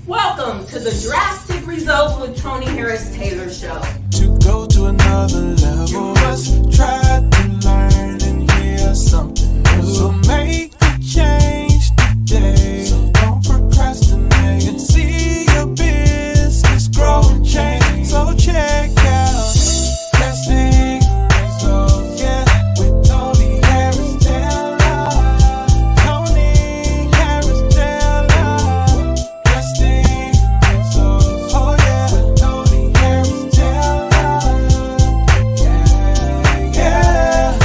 Welcome to the Drastic Results with Tony Harris Taylor show. To go to another level, you must try to learn and hear something new. So make the change today. So don't procrastinate and see your business grow and change. So check out Drastic Results, yeah, with Tony Harris Taylor. Tony Harris Taylor. Drastic Results, oh yeah, with Tony Harris Taylor. Yeah, yeah.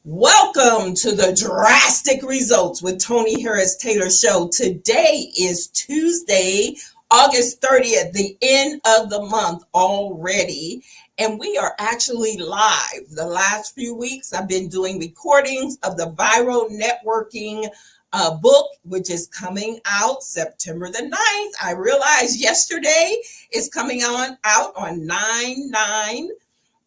Welcome to the Drastic Results with Tony Harris Taylor show. Today is Tuesday, August 30th, the end of the month already. And we are actually live. The last few weeks, I've been doing recordings of the Viral Networking book, which is coming out September the 9th. I realized yesterday it's coming out on 9/9.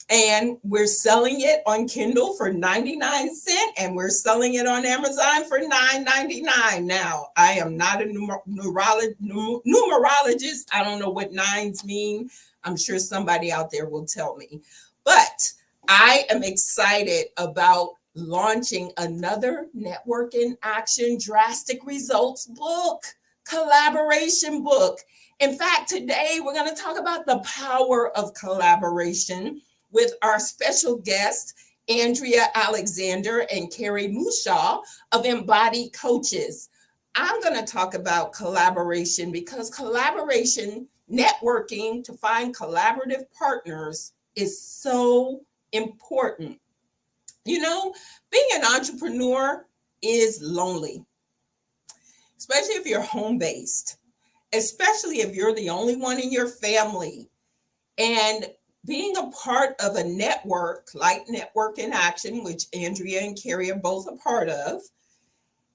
And we're selling it on Kindle for 99 cents, and we're selling it on Amazon for $9.99. Now, I am not a numerologist. I don't know what nines mean. I'm sure somebody out there will tell me. But I am excited about launching another Network in Action Drastic Results book, collaboration book. In fact, today we're going to talk about the power of collaboration with our special guests, Andrea Alexander and Carrie Mushaw of Embody Coaches. I'm going to talk about collaboration because collaboration, networking to find collaborative partners is so important. You know, being an entrepreneur is lonely, especially if you're home-based, especially if you're the only one in your family. And being a part of a network like Network in Action, which Andrea and Carrie are both a part of,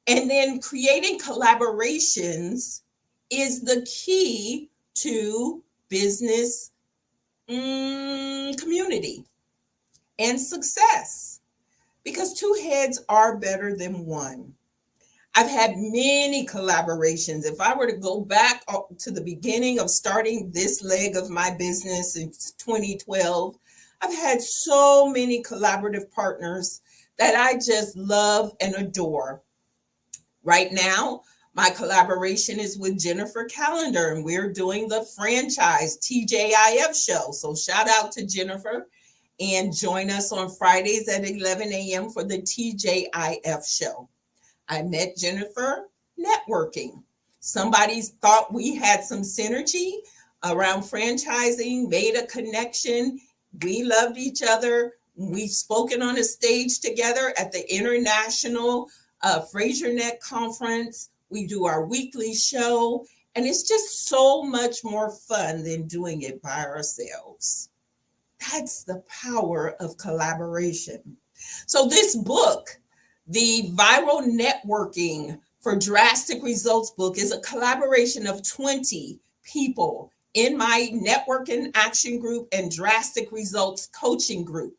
and then creating collaborations is the key to business community and success, because two heads are better than one. I've had many collaborations. If I were to go back to the beginning of starting this leg of my business in 2012, I've had so many collaborative partners that I just love and adore. Right now, my collaboration is with Jennifer Callender, and we're doing the franchise TJIF show. So shout out to Jennifer, and join us on Fridays at 11 a.m. for the TJIF show. I met Jennifer networking. Somebody thought we had some synergy around franchising, made a connection. We loved each other. We've spoken on a stage together at the International FraserNet Conference. We do our weekly show, and it's just so much more fun than doing it by ourselves. That's the power of collaboration. So this book, the Viral Networking for Drastic Results book, is a collaboration of 20 people in my Network in Action group and Drastic Results coaching group.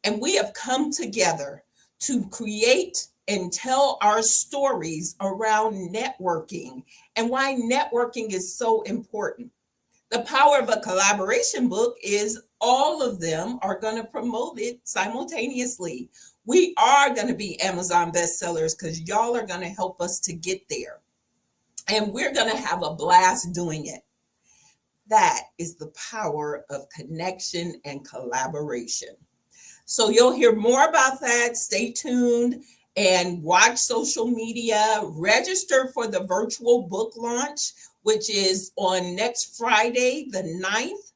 And we have come together to create and tell our stories around networking and why networking is so important. The power of a collaboration book is all of them are going to promote it simultaneously. We are going to be Amazon bestsellers because y'all are going to help us to get there. And we're going to have a blast doing it. That is the power of connection and collaboration. So you'll hear more about that. Stay tuned and watch social media. Register for the virtual book launch, which is on next Friday, the 9th.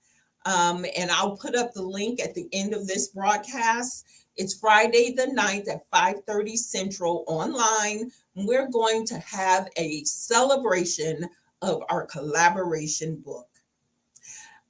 And I'll put up the link at the end of this broadcast. It's Friday the 9th at 5:30 Central online. We're going to have a celebration of our collaboration book.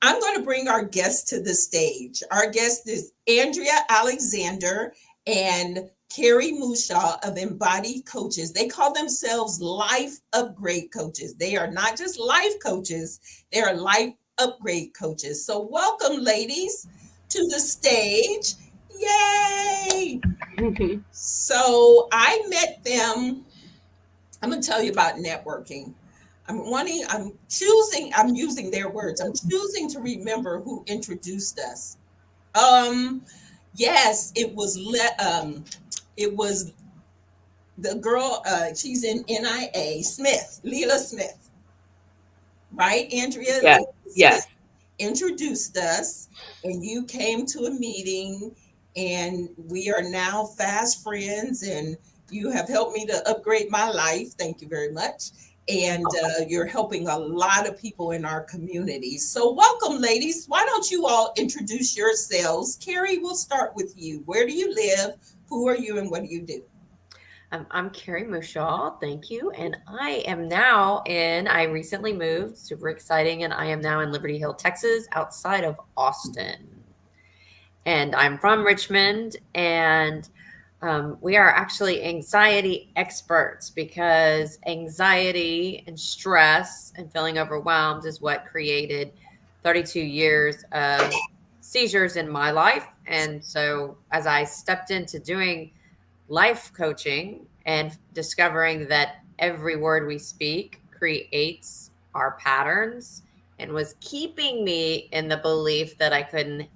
I'm going to bring our guest to the stage. Our guest is Andrea Alexander and Carrie Mushaw of Embody Coaches. They call themselves life upgrade coaches. They are not just life coaches, they are life upgrade coaches. So welcome, ladies, to the stage. Yay! So I met them I'm going to tell you about networking. I'm using their words. I'm choosing to remember who introduced us. Um, yes, it was the girl, she's in NIA, Smith, Leela Smith, right? Andrea, Yeah. Leela Smith Yes. introduced us, and you came to a meeting, and we are now fast friends, and you have helped me to upgrade my life. Thank you very much. And you're helping a lot of people in our community. So, welcome, ladies. Why don't you all introduce yourselves? Carrie, we'll start with you. Where do you live? Who are you, and what do you do? I'm Carrie Mushaw. Thank you. And I recently moved, super exciting. And I am now in Liberty Hill, Texas, outside of Austin. And I'm from Richmond. And we are actually anxiety experts because anxiety and stress and feeling overwhelmed is what created 32 years of seizures in my life. And so, as I stepped into doing life coaching and discovering that every word we speak creates our patterns and was keeping me in the belief that I couldn't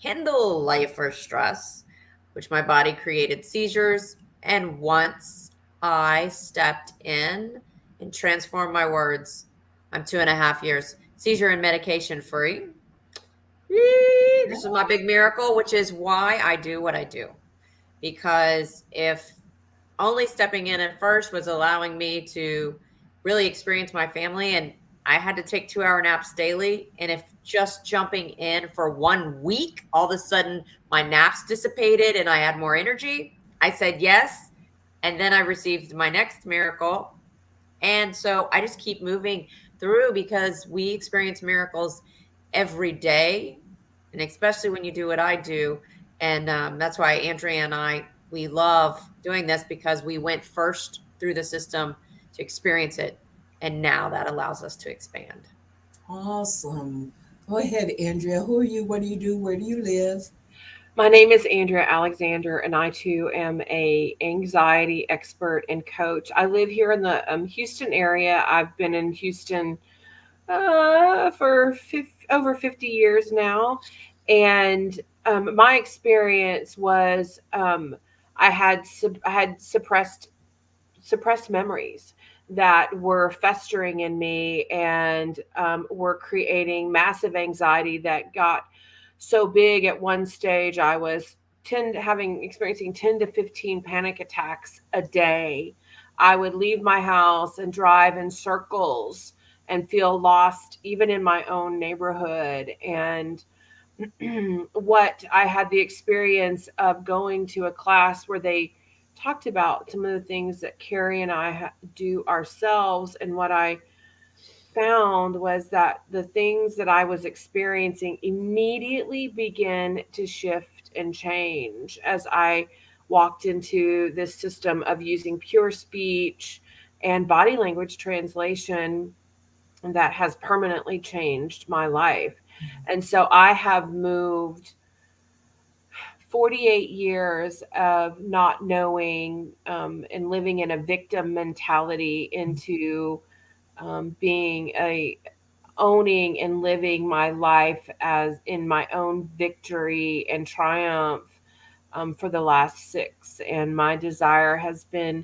handle life or stress, which my body created seizures. And once I stepped in and transformed my words, I'm 2.5 years seizure and medication free. This is my big miracle, which is why I do what I do. Because if only stepping in at first was allowing me to really experience my family, and I had to take 2-hour naps daily, and if just jumping in for 1 week all of a sudden my naps dissipated and I had more energy, I said yes. And then I received my next miracle. And so I just keep moving through because we experience miracles every day, and especially when you do what I do. And that's why Andrea and we love doing this because we went first through the system to experience it. And now that allows us to expand. Awesome. Go ahead, Andrea. Who are you? What do you do? Where do you live? My name is Andrea Alexander, and I too am a anxiety expert and coach. I live here in the Houston area. I've been in Houston for over 50 years now, and my experience was I had suppressed memories that were festering in me and were creating massive anxiety that got so big at one stage I was experiencing 10 to 15 panic attacks a day. I would leave my house and drive in circles and feel lost even in my own neighborhood. And what I had the experience of going to a class where they talked about some of the things that Carrie and I do ourselves. And what I found was that the things that I was experiencing immediately began to shift and change as I walked into this system of using pure speech and body language translation that has permanently changed my life. And so I have moved 48 years of not knowing and living in a victim mentality into being a owning and living my life as in my own victory and triumph for the last six. And my desire has been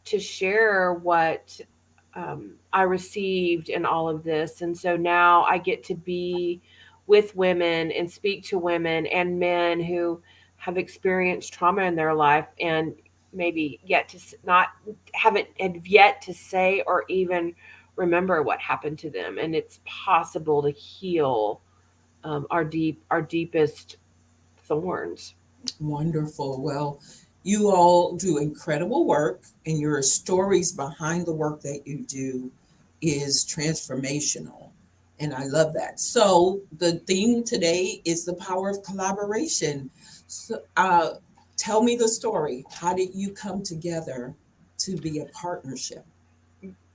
to share what I received in all of this. And so now I get to be with women and speak to women and men who have experienced trauma in their life and maybe yet to not haven't had yet to say or even remember what happened to them. And it's possible to heal our deepest thorns. Wonderful. Well, you all do incredible work, and your stories behind the work that you do is transformational. And I love that. So, the theme today is the power of collaboration. So, tell me the story. How did you come together to be a partnership?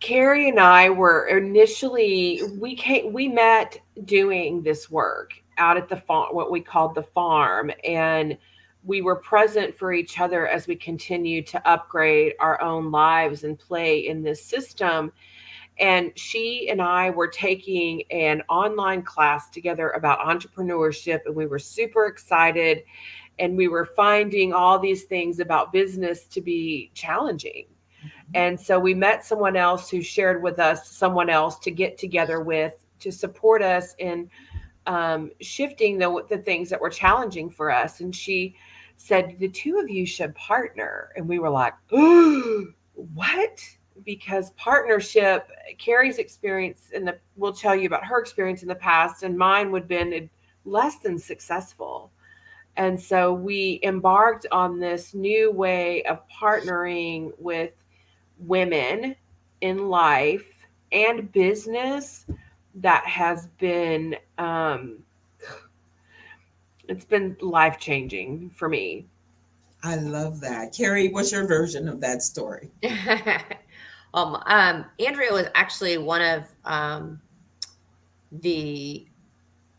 Carrie and I were initially we met doing this work out at the farm, what we called the farm, and we were present for each other as we continued to upgrade our own lives and play in this system. And she and I were taking an online class together about entrepreneurship, and we were super excited. And we were finding all these things about business to be challenging. And so we met someone else who shared with us someone else to get together with to support us in shifting the things that were challenging for us. And she said, the two of you should partner. And we were like, oh, what? Because partnership, Carrie's experience we'll tell you about her experience in the past, and mine would have been less than successful. And so we embarked on this new way of partnering with women in life and business that has been it's been life changing for me. I love that. Carrie, what's your version of that story? Andrea was actually one of the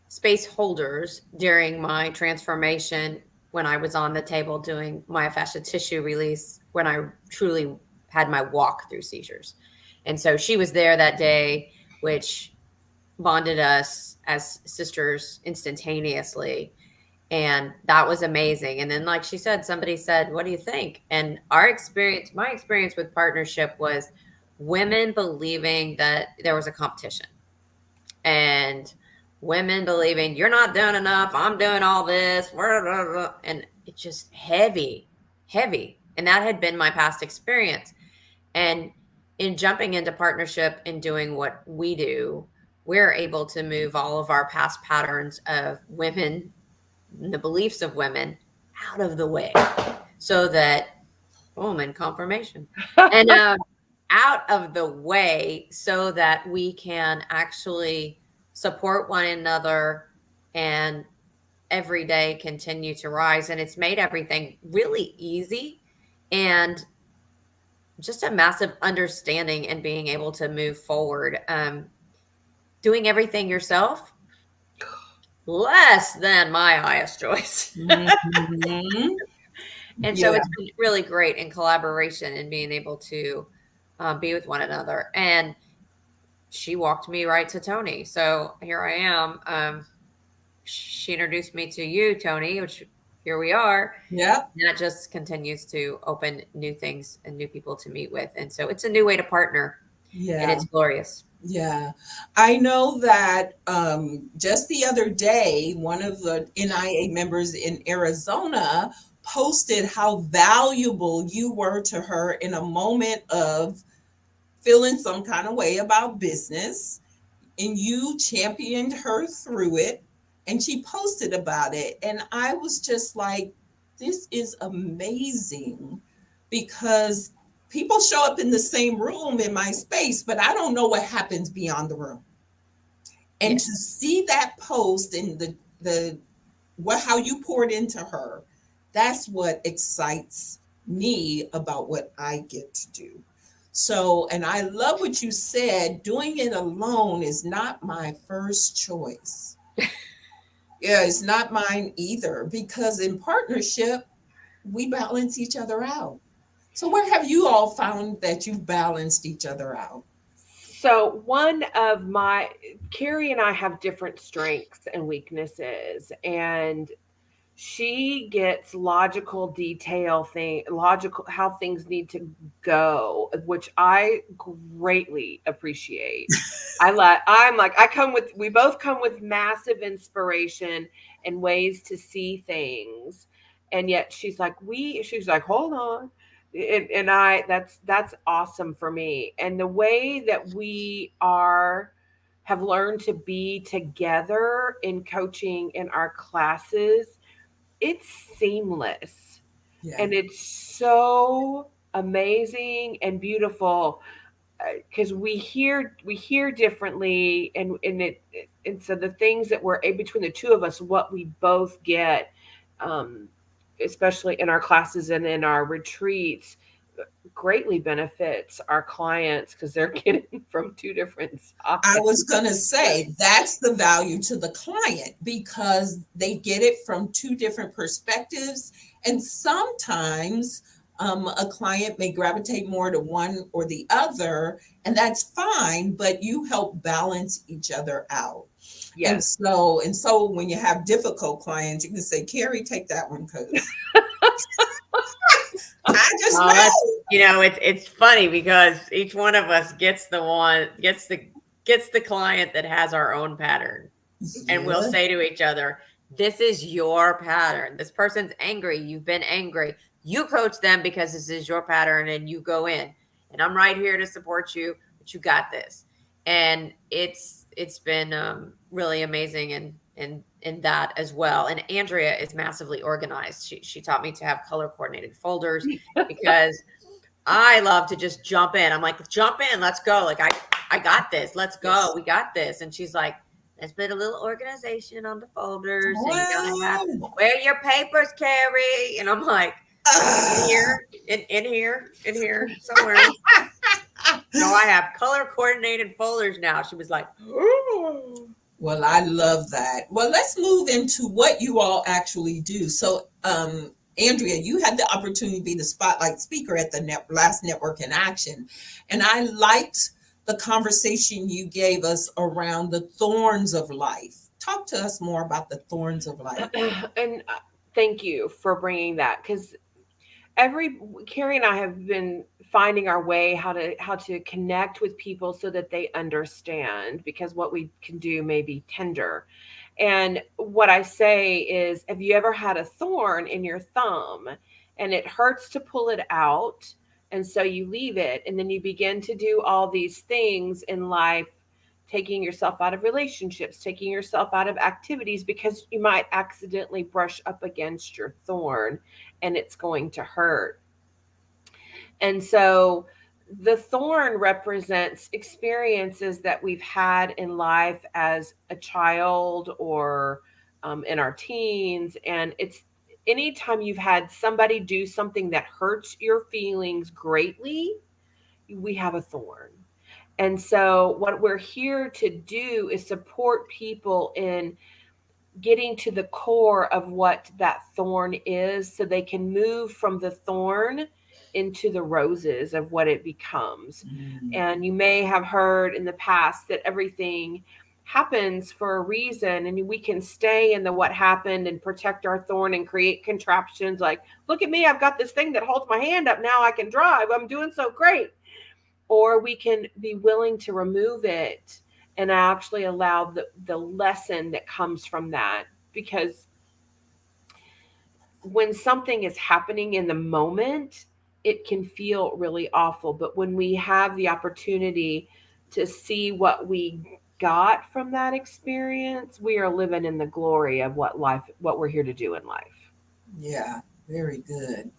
space holders during my transformation when I was on the table doing myofascial tissue release when I truly had my walk through seizures. And so she was there that day, which bonded us as sisters instantaneously. And that was amazing. And then, like she said, somebody said, what do you think? And my experience with partnership was women believing that there was a competition, and women believing you're not doing enough, I'm doing all this, and it's just heavy, heavy. And that had been my past experience. And in jumping into partnership and doing what we do, we're able to move all of our past patterns of women, the beliefs of women, out of the way, so that woman confirmation, and out of the way, so that we can actually support one another and every day continue to rise. And it's made everything really easy, and just a massive understanding and being able to move forward. Doing everything yourself, less than my highest choice. Mm-hmm. And so Yeah. it's been really great in collaboration and being able to be with one another. And she walked me right to Tony. So here I am. She introduced me to you, Tony, which here we are. Yeah. And that just continues to open new things and new people to meet with. And so it's a new way to partner, and Yeah. it's glorious. Yeah, I know that just the other day, one of the NIA members in Arizona posted how valuable you were to her in a moment of feeling some kind of way about business, and you championed her through it, and she posted about it. And I was just like, this is amazing, because people show up in the same room in my space, but I don't know what happens beyond the room. And Yeah. to see that post and the what how you poured into her, that's what excites me about what I get to do. So, and I love what you said, doing it alone is not my first choice. Yeah, it's not mine either, because in partnership, we balance each other out. So, where have you all found that you balanced each other out? So one of my Carrie and I have different strengths and weaknesses, and she gets logical how things need to go, which I greatly appreciate. I'm like, we both come with massive inspiration and ways to see things, and yet she's like, hold on. And I that's awesome for me. And the way that we are have learned to be together in coaching in our classes, it's seamless, Yeah. and it's so amazing and beautiful, because we hear differently, and so the things that we're between the two of us, what we both get, um, especially in our classes and in our retreats, greatly benefits our clients because they're getting from two different I sides. was going to say that's the value to the client because they get it from two different perspectives. And sometimes a client may gravitate more to one or the other, and that's fine, but you help balance each other out. And Yes. so when you have difficult clients, you can say, Carrie, take that one because I just Oh, that's know. it's funny because each one of us gets the client that has our own pattern. And we'll Yeah. say to each other, this is your pattern. This person's angry. You've been angry. You coach them because this is your pattern and you go in. And I'm right here to support you, but you got this. And it's been really amazing in that as well. And Andrea is massively organized. She taught me to have color coordinated folders because I love to just jump in. I'm like, jump in, let's go. Like I got this. Let's go. Yes. We got this. And she's like, let's put a little organization on the folders, and you gotta have Wow. where your papers, Carrie. And I'm like, in Ah. here, in here somewhere. So I have color coordinated folders now. She was like, ooh. Well, I love that. Well, let's move into what you all actually do. So, Andrea, you had the opportunity to be the spotlight speaker at the last Network in Action. And I liked the conversation you gave us around the thorns of life. Talk to us more about the thorns of life. And thank you for bringing that because every Carrie and I have been finding our way how to connect with people so that they understand because what we can do may be tender. And what I say is, have you ever had a thorn in your thumb and it hurts to pull it out? And so you leave it, and then you begin to do all these things in life, taking yourself out of relationships, taking yourself out of activities because you might accidentally brush up against your thorn and it's going to hurt. And so the thorn represents experiences that we've had in life as a child or in our teens. And it's anytime you've had somebody do something that hurts your feelings greatly, we have a thorn. And so, what we're here to do is support people in getting to the core of what that thorn is so they can move from the thorn into the roses of what it becomes. Mm. And you may have heard in the past that everything happens for a reason, and we can stay in the what happened and protect our thorn and create contraptions like, look at me, I've got this thing that holds my hand up, now I can drive, I'm doing so great. Or we can be willing to remove it and actually allow the lesson that comes from that. Because when something is happening in the moment, it can feel really awful. But when we have the opportunity to see what we got from that experience, we are living in the glory of what we're here to do in life. Yeah, very good.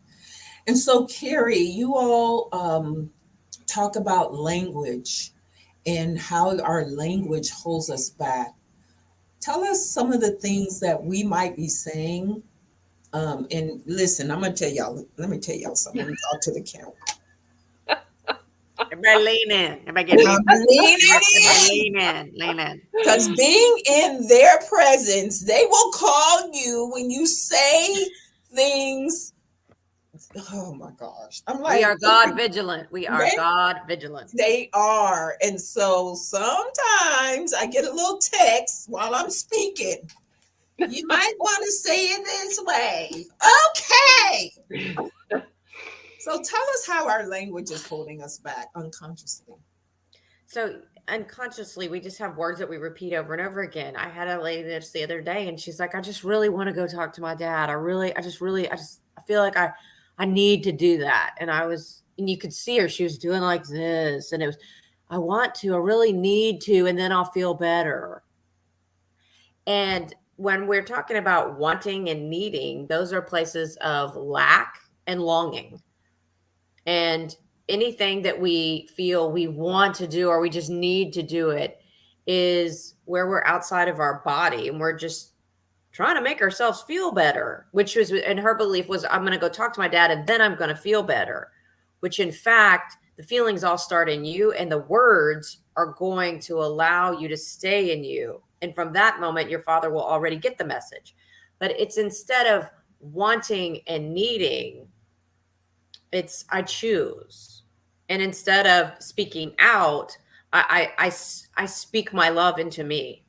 And so, Carrie, you all talk about language and how our language holds us back. Tell us some of the things that we might be saying. And listen, I'm gonna tell y'all. Let me tell y'all something. Let me talk to the camera. Everybody lean in. Everybody get lean. I'm leaning Everybody in lean in. Lean in. because being in their presence, they will call you when you say things. Oh my gosh! I'm We like, are God vigilant. We are they God vigilant. they are, and so sometimes I get a little text while I'm speaking. You might want to say it this way. Okay. So tell us how our language is holding us back unconsciously. So unconsciously, we just have words that we repeat over and over again. I had a lady this the other day, and she's like, "I just really want to go talk to my dad. I feel like I need to do that." And you could see her; she was doing like this, and it was, "I want to, I really need to, and then I'll feel better." And when we're talking about wanting and needing, those are places of lack and longing. And anything that we feel we want to do or we just need to do it is where we're outside of our body and we're just trying to make ourselves feel better, which was, and her belief was, I'm going to go talk to my dad and then I'm going to feel better. which in fact, the feelings all start in you, and the words are going to allow you to stay in you. And from that moment, your father will already get the message. But it's instead of wanting and needing, it's I choose. And instead of speaking out, I speak my love into me.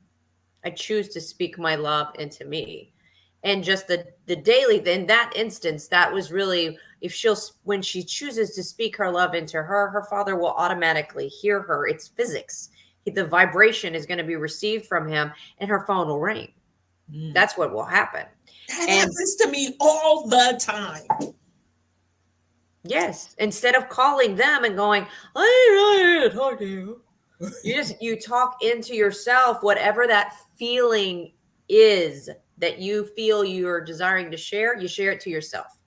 I choose to speak my love into me. And just the daily, in that instance, that was really, if she'll, when she chooses to speak her love into her, her father will automatically hear her. It's physics. The vibration is going to be received from him, and her phone will ring. That's what will happen. That And happens to me all the time. yes, instead of calling them and going, I need to talk to you. You talk into yourself whatever that feeling is that you feel you're desiring to share, you share it to yourself.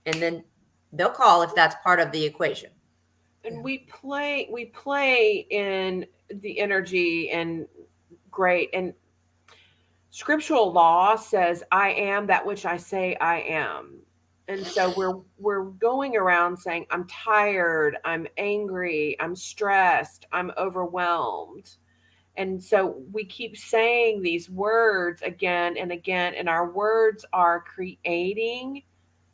And then they'll call if that's part of the equation. And we play in the energy, and great. And scriptural law says, I am that which I say I am. And so we're going around saying, I'm tired, I'm angry, I'm stressed, I'm overwhelmed. And so we keep saying these words again and again, and our words are creating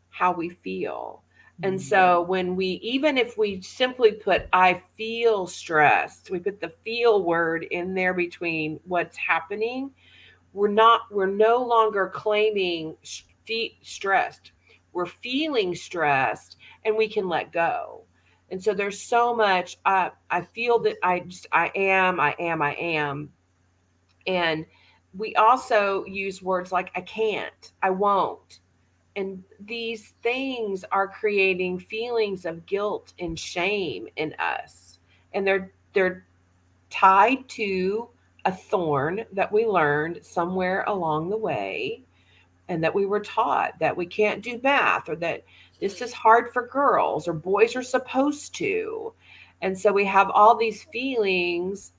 how we feel. And so when we, even if we simply put, I feel stressed, we put the feel word in there between what's happening, we're no longer claiming stressed. We're feeling stressed, and we can let go. And so there's so much, I feel that I am. And we also use words like I can't, I won't. And these things are creating feelings of guilt and shame in us. And they're tied to a thorn that we learned somewhere along the way, and that we were taught that we can't do math, or that this is hard for girls, or boys are supposed to. And so we have all these feelings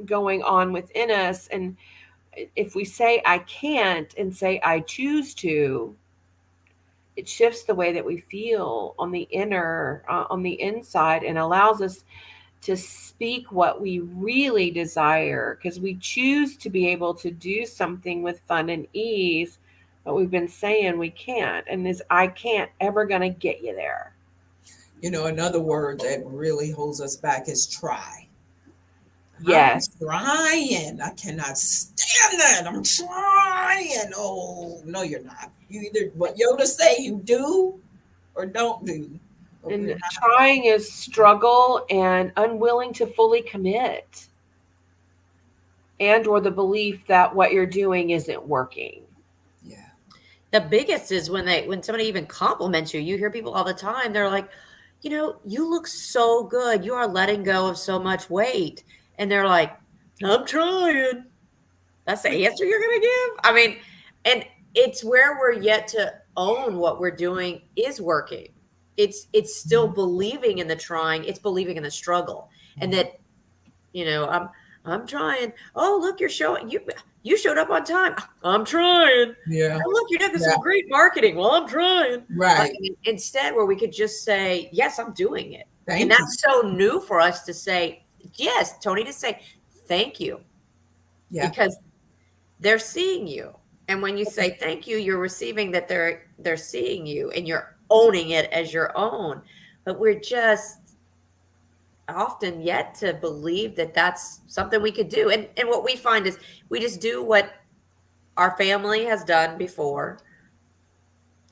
going on within us. And if we say I can't and say I choose to, it shifts the way that we feel on the on the inside, and allows us to speak what we really desire, because we choose to be able to do something with fun and ease, but we've been saying we can't. And is I can't ever going to get you there. Another word that really holds us back is try. I'm Yes. trying. I cannot stand that. I'm trying. Oh, no, you're not. You either what Yoda say you do or don't do. But And trying is struggle and unwilling to fully commit, and or the belief that what you're doing isn't working. Yeah. The biggest is when somebody even compliments you. You hear people all the time, they're like, you look so good. You are letting go of so much weight. And they're like, I'm trying. That's the answer you're going to give? I mean, and it's where we're yet to own what we're doing is working. It's still believing in the trying. It's believing in the struggle. And that, I'm trying. Oh, look, you're showing you showed up on time. I'm trying. Yeah. Oh, look, you're doing some great marketing. Well, I'm trying. Right. Instead, where we could just say, yes, I'm doing it. Thank and you. That's so new for us to say, yes, Tony, to say, thank you. Yeah. Because they're seeing you. And when you say thank you, you're receiving that they're seeing you, and you're owning it as your own. But we're just often yet to believe that that's something we could do. And what we find is we just do what our family has done before,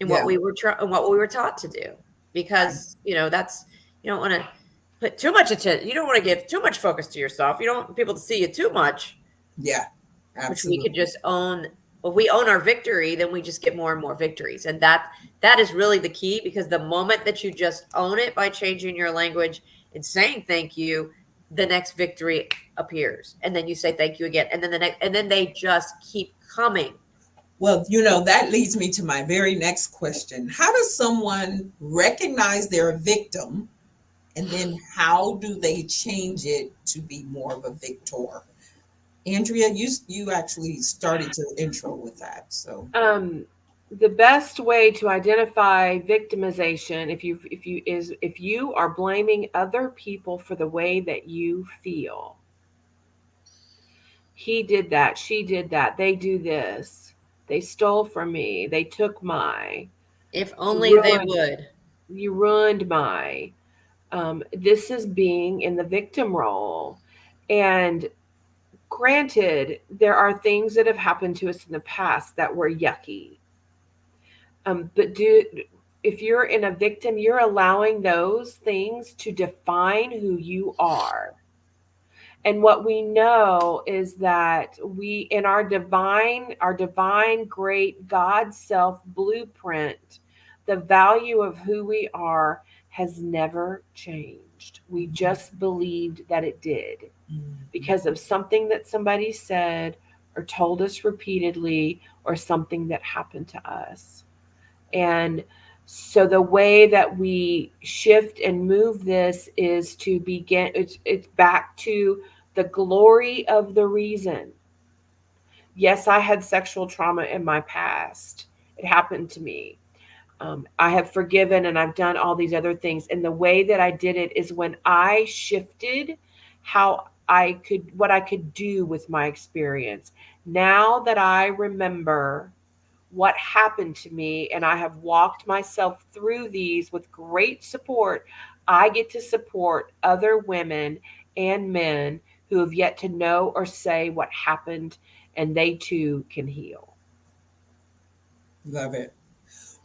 and what we were taught to do, because that's, you don't want to put too much attention. You don't want to give too much focus to yourself. You don't want people to see you too much. Yeah. Absolutely. Which we could just own. If we own our victory, then we just get more and more victories. And that is really the key, because the moment that you just own it by changing your language and saying thank you, the next victory appears. And then you say thank you again. And then the next, and then they just keep coming. Well, that leads me to my very next question. How does someone recognize they're a victim, and then how do they change it to be more of a victor? Andrea, you actually started to intro with that. So the best way to identify victimization, if you are blaming other people for the way that you feel. He did that, she did that, they do this, they stole from me, they took my, If only they ruined, would. you ruined my. This is being in the victim role. And granted, there are things that have happened to us in the past that were yucky. But if you're in a victim, you're allowing those things to define who you are. And what we know is that we, in our divine great God self blueprint, the value of who we are has never changed. We just believed that it did because of something that somebody said or told us repeatedly, or something that happened to us. And so the way that we shift and move this is to begin, it's back to the glory of the reason. Yes, I had sexual trauma in my past. It happened to me. I have forgiven and I've done all these other things. And the way that I did it is when I shifted what I could do with my experience. Now that I remember what happened to me and I have walked myself through these with great support, I get to support other women and men who have yet to know or say what happened, and they too can heal. Love it.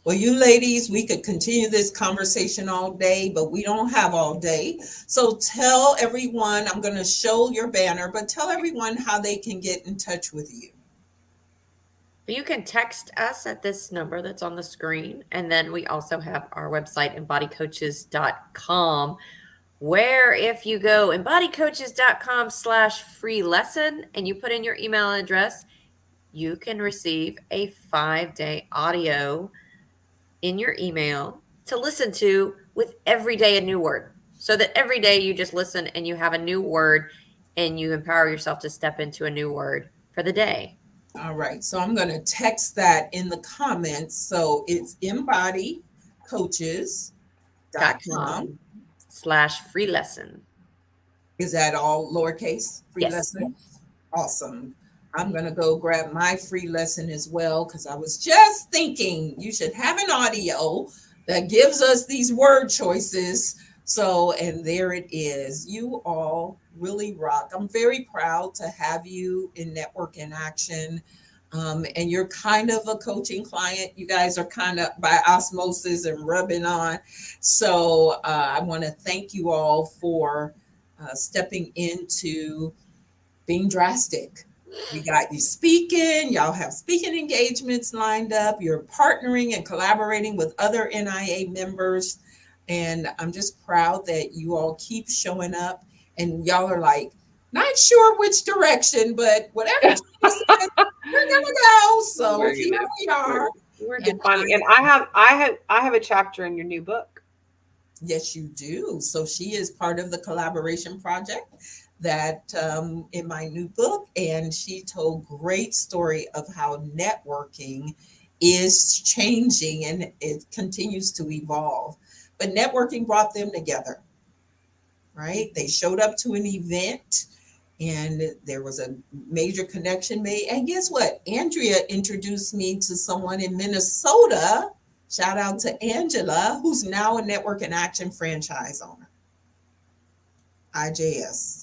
Well, you ladies, we could continue this conversation all day, but we don't have all day. So tell everyone, I'm going to show your banner, but tell everyone how they can get in touch with you. You can text us at this number that's on the screen. And then we also have our website, embodycoaches.com, where if you go embodycoaches.com/free lesson and you put in your email address, you can receive a 5-day audio in your email to listen to with every day a new word. So that every day you just listen and you have a new word and you empower yourself to step into a new word for the day. All right. So I'm going to text that in the comments. So it's embodycoaches.com. .com/free lesson. Is that all lowercase? Free Yes. lesson? Awesome. I'm going to go grab my free lesson as well because I was just thinking you should have an audio that gives us these word choices. So, and there it is. You all really rock. I'm very proud to have you in Network in Action. And you're kind of a coaching client. You guys are kind of by osmosis and rubbing on. So I want to thank you all for stepping into being drastic. We got you speaking, y'all have speaking engagements lined up, you're partnering and collaborating with other NIA members. And I'm just proud that you all keep showing up and y'all are like, not sure which direction, but whatever you said, we're gonna go. So We're here gonna, we are. we're And defining, and I have a chapter in your new book. yes, you do. So she is part of the collaboration project that in my new book, and she told great story of how networking is changing and it continues to evolve. But networking brought them together, right? They showed up to an event and there was a major connection made. And guess what? Andrea introduced me to someone in Minnesota. Shout out to Angela, who's now a Network in Action franchise owner, IJS.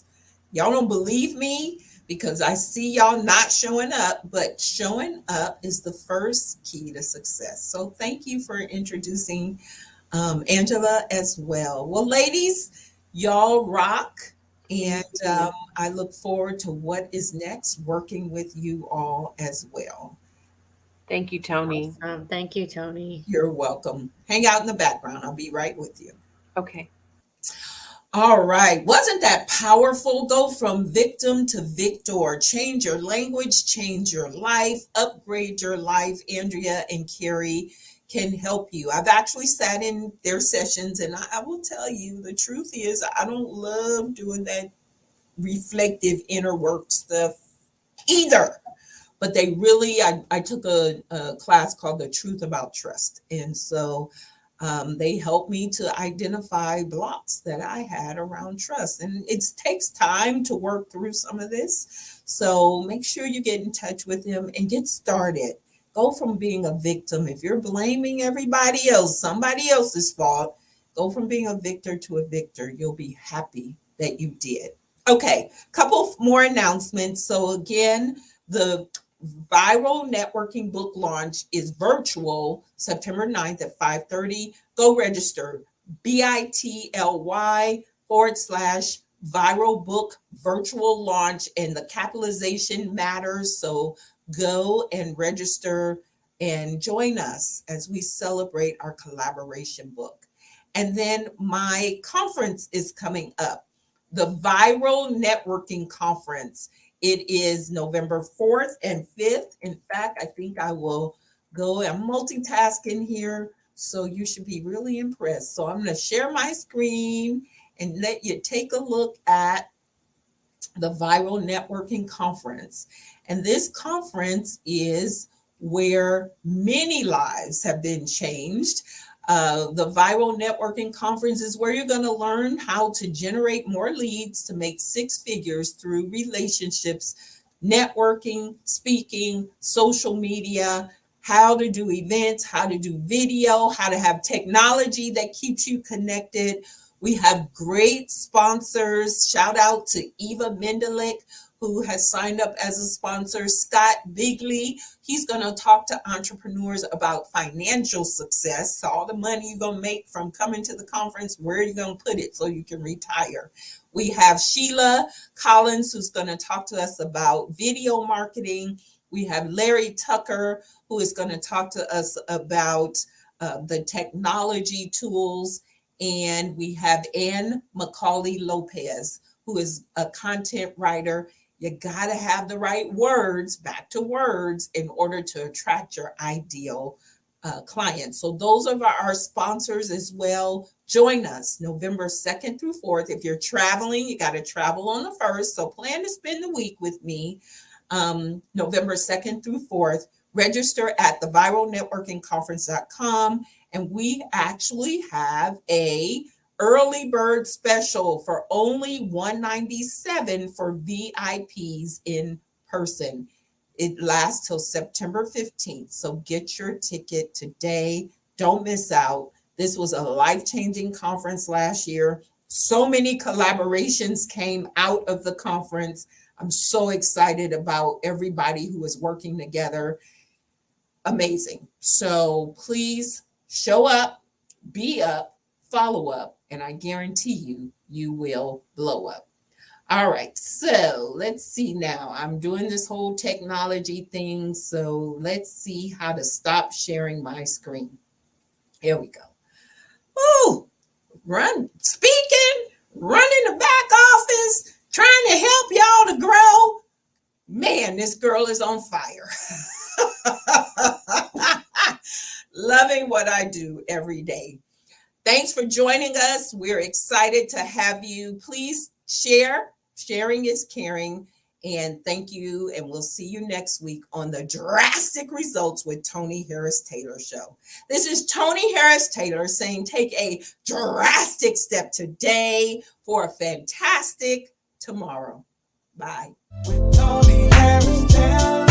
Y'all don't believe me because I see y'all not showing up, but showing up is the first key to success. So thank you for introducing Angela as well. Well, ladies, y'all rock. And I look forward to what is next, working with you all as well. Thank you, Tony. Awesome. Thank you, Tony. You're welcome. Hang out in the background. I'll be right with you. Okay. All right. Wasn't that powerful? Go from victim to victor. Change your language, change your life, upgrade your life. Andrea and Carrie can help you. I've actually sat in their sessions and I will tell you the truth is I don't love doing that reflective inner work stuff either. But they really, I took a class called The Truth About Trust. And so they helped me to identify blocks that I had around trust. And it takes time to work through some of this. So make sure you get in touch with them and get started. Go from being a victim. If you're blaming everybody else, somebody else's fault, go from being a victor to a victor. You'll be happy that you did. Okay, couple more announcements. So again, the Viral Networking book launch is virtual September 9th at 5:30. Go register bity.ly/viral book virtual launch, and the capitalization matters. So go and register and join us as we celebrate our collaboration book. And then my conference is coming up, the Viral Networking Conference. It is November 4th and 5th. In fact, I think I will go. I'm multitasking here, so you should be really impressed. So I'm going to share my screen and let you take a look at the Viral Networking Conference. And this conference is where many lives have been changed. The Viral Networking Conference is where you're going to learn how to generate more leads to make six figures through relationships, networking, speaking, social media, how to do events, how to do video, how to have technology that keeps you connected. We have great sponsors. Shout out to Eva Mendelik, who has signed up as a sponsor. Scott Bigley, he's going to talk to entrepreneurs about financial success. So all the money you're going to make from coming to the conference, where are you going to put it so you can retire? We have Sheila Collins, who's going to talk to us about video marketing. We have Larry Tucker, who is going to talk to us about the technology tools. And we have Ann Macaulay Lopez, who is a content writer. You got to have the right words, back to words, in order to attract your ideal client. So those are our sponsors as well. Join us November 2nd through 4th. If you're traveling, you got to travel on the 1st. So plan to spend the week with me, November 2nd through 4th. Register at theviralnetworkingconference.com. And we actually have a early bird special for only $197 for VIPs in person. It lasts till September 15th. So get your ticket today. Don't miss out. This was a life-changing conference last year. So many collaborations came out of the conference. I'm so excited about everybody who is working together. Amazing. So please show up, be up, follow up, and I guarantee you, you will blow up. All right, so let's see now. I'm doing this whole technology thing, so let's see how to stop sharing my screen. Here we go. Ooh, speaking, running the back office, trying to help y'all to grow. Man, this girl is on fire. Loving what I do every day. Thanks for joining us. We're excited to have you. Please share. Sharing is caring. And thank you. And we'll see you next week on the Drastic Results with Tony Harris Taylor show. This is Tony Harris Taylor saying take a drastic step today for a fantastic tomorrow. Bye. With Tony Harris Taylor.